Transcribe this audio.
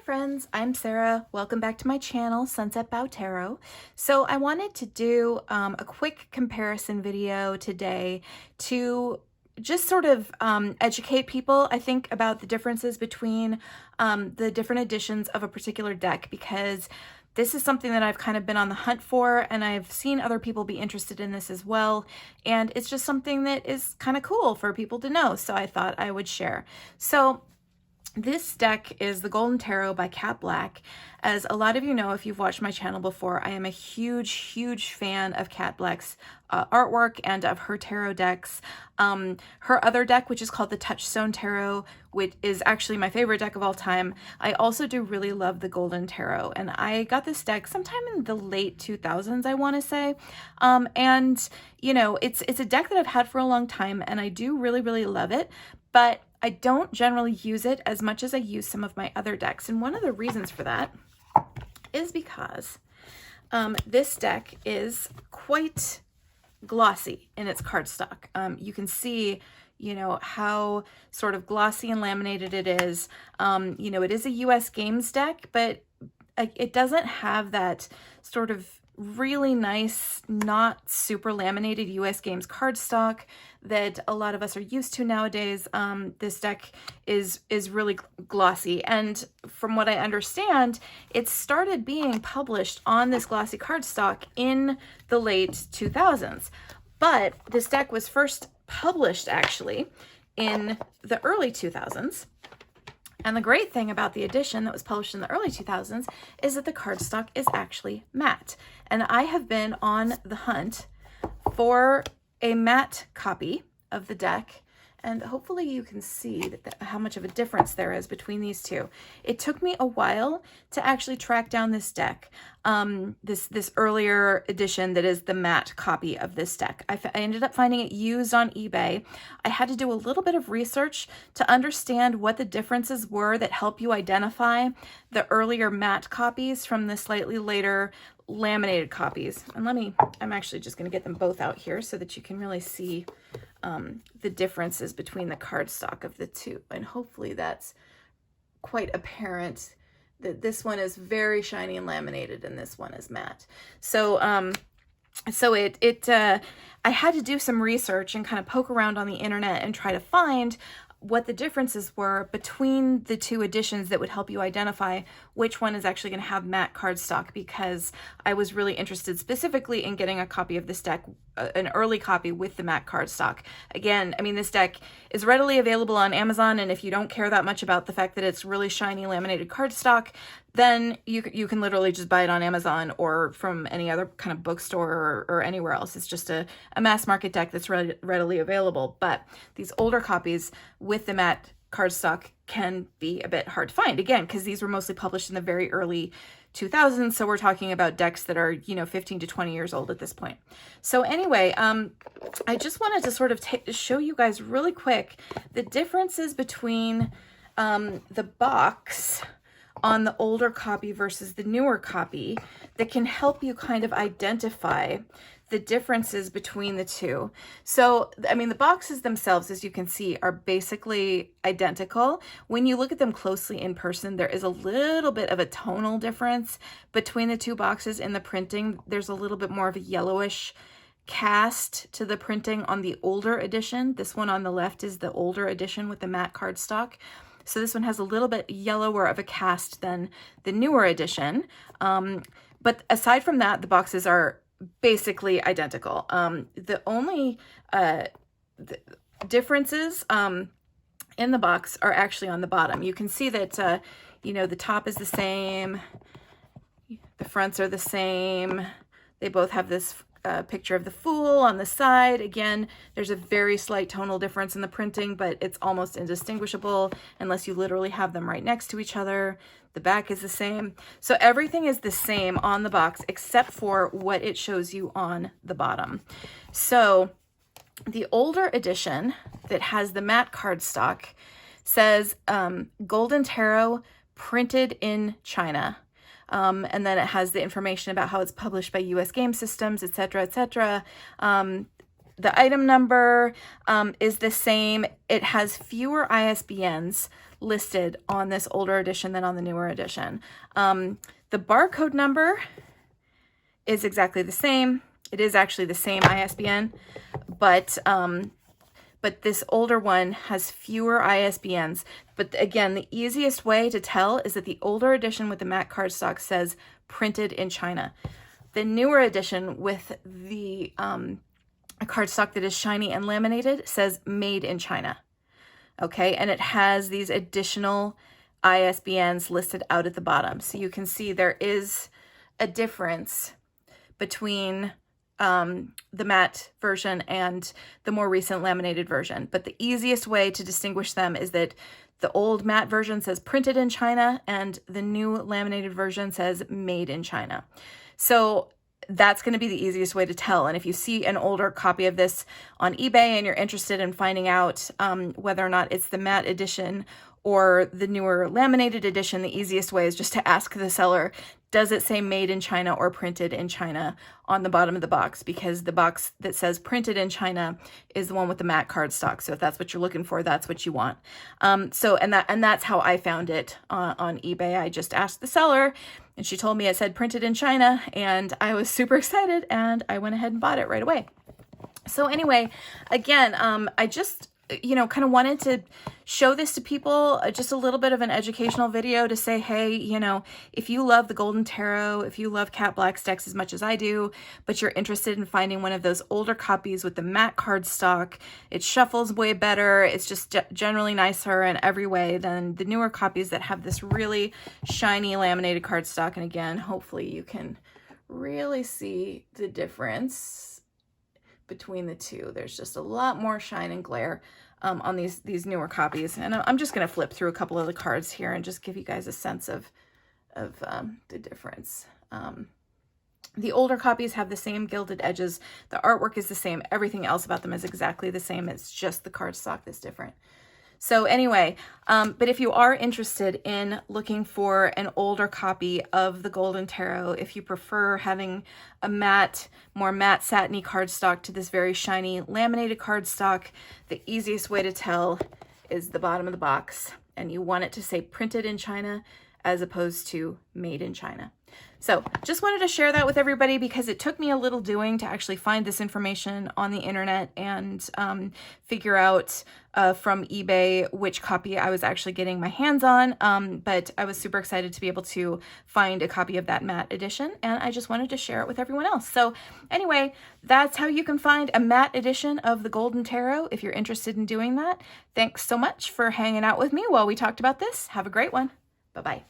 friends, I'm Sarah. Welcome back to my channel, Sunset Bow Tarot. So I wanted to do a quick comparison video today to just sort of educate people, I think, about the differences between the different editions of a particular deck, because this is something that I've kind of been on the hunt for, and I've seen other people be interested in this as well. And it's just something that is kind of cool for people to know. So I thought I would share. So this deck is the Golden Tarot by Kat Black. As a lot of you know, if you've watched my channel before, I am a huge fan of Kat Black's artwork and of her tarot decks. Her other deck, which is called the Touchstone Tarot, which is actually my favorite deck of all time. I also do really love the Golden Tarot, and I got this deck sometime in the late 2000s, I want to say. And you know, it's a deck that I've had for a long time, and I do really love it, but I don't generally use it as much as I use some of my other decks. And one of the reasons for that is because this deck is quite glossy in its cardstock. You can see, you know, how sort of glossy and laminated it is. You know, it is a US Games deck, but it doesn't have that sort of really nice, not super laminated US Games cardstock that a lot of us are used to nowadays. This deck is really glossy, and from what I understand, it started being published on this glossy cardstock in the late 2000s. But this deck was first published actually in the early 2000s. And the great thing about the edition that was published in the early 2000s is that the cardstock is actually matte. And I have been on the hunt for a matte copy of the deck, and hopefully you can see how much of a difference there is between these two. It took me a while to actually track down this deck, this earlier edition that is the matte copy of this deck. I ended up finding it used on eBay. I had to do a little bit of research to understand what the differences were that help you identify the earlier matte copies from the slightly later laminated copies. And I'm actually just going to get them both out here so that you can really see the differences between the cardstock of the two. And hopefully that's quite apparent that this one is very shiny and laminated and this one is matte. So I had to do some research and kind of poke around on the internet and try to find what the differences were between the two editions that would help you identify which one is actually going to have matte cardstock, because I was really interested specifically in getting a copy of this deck, an early copy with the matte cardstock. Again, I mean, this deck is readily available on Amazon, and if you don't care that much about the fact that it's really shiny laminated cardstock, then you can literally just buy it on Amazon or from any other kind of bookstore or anywhere else. It's just a mass market deck that's readily available. But these older copies with the matte cardstock can be a bit hard to find, again, because these were mostly published in the very early 2000s. So we're talking about decks that are, you know, 15 to 20 years old at this point. So anyway, I just wanted to sort of show you guys really quick the differences between the box on the older copy versus the newer copy that can help you kind of identify the differences between the two. So, I mean, the boxes themselves, as you can see, are basically identical. When you look at them closely in person, there is a little bit of a tonal difference between the two boxes. In the printing, there's a little bit more of a yellowish cast to the printing on the older edition. This one on the left is the older edition with the matte cardstock. So this one has a little bit yellower of a cast than the newer edition. But aside from that, the boxes are basically identical. The only the differences in the box are actually on the bottom. You can see that, you know, the top is the same, the fronts are the same. They both have this picture of the Fool on the side. Again, there's a very slight tonal difference in the printing, but it's almost indistinguishable unless you literally have them right next to each other. The back is the same. So everything is the same on the box except for what it shows you on the bottom. So the older edition that has the matte cardstock says Golden Tarot printed in China. And then it has the information about how it's published by US Game Systems, etc., etc. The item number is the same. It has fewer ISBNs listed on this older edition than on the newer edition. The barcode number is exactly the same. It is actually the same ISBN, but this older one has fewer ISBNs. But again, the easiest way to tell is that the older edition with the matte cardstock says printed in China. The newer edition with the cardstock that is shiny and laminated says made in China. Okay, and it has these additional ISBNs listed out at the bottom. So you can see there is a difference between the matte version and the more recent laminated version. But the easiest way to distinguish them is that the old matte version says printed in China and the new laminated version says made in China. So that's going to be the easiest way to tell. And if you see an older copy of this on eBay and you're interested in finding out whether or not it's the matte edition or the newer laminated edition, the easiest way is just to ask the seller, does it say made in China or printed in China on the bottom of the box? Because the box that says printed in China is the one with the matte cardstock. So if that's what you're looking for, that's what you want. And that's how I found it on eBay. I just asked the seller and she told me it said printed in China, and I was super excited and I went ahead and bought it right away. So anyway, again, I just kind of wanted to show this to people, just a little bit of an educational video to say, hey, if you love the Golden Tarot, if you love Kat Black's decks as much as I do, but you're interested in finding one of those older copies with the matte cardstock, it shuffles way better, it's just generally nicer in every way than the newer copies that have this really shiny laminated cardstock. And again, hopefully you can really see the difference between the two. There's just a lot more shine and glare on these newer copies. And I'm just going to flip through a couple of the cards here and just give you guys a sense of the difference. The older copies have the same gilded edges. The artwork is the same. Everything else about them is exactly the same. It's just the cardstock that's different. So anyway, but if you are interested in looking for an older copy of the Golden Tarot, if you prefer having a more matte satiny cardstock to this very shiny laminated cardstock, the easiest way to tell is the bottom of the box, and you want it to say printed in China as opposed to made in China. So just wanted to share that with everybody because it took me a little doing to actually find this information on the internet and figure out from eBay which copy I was actually getting my hands on. But I was super excited to be able to find a copy of that matte edition, and I just wanted to share it with everyone else. So anyway, that's how you can find a matte edition of the Golden Tarot if you're interested in doing that. Thanks so much for hanging out with me while we talked about this. Have a great one. Bye-bye.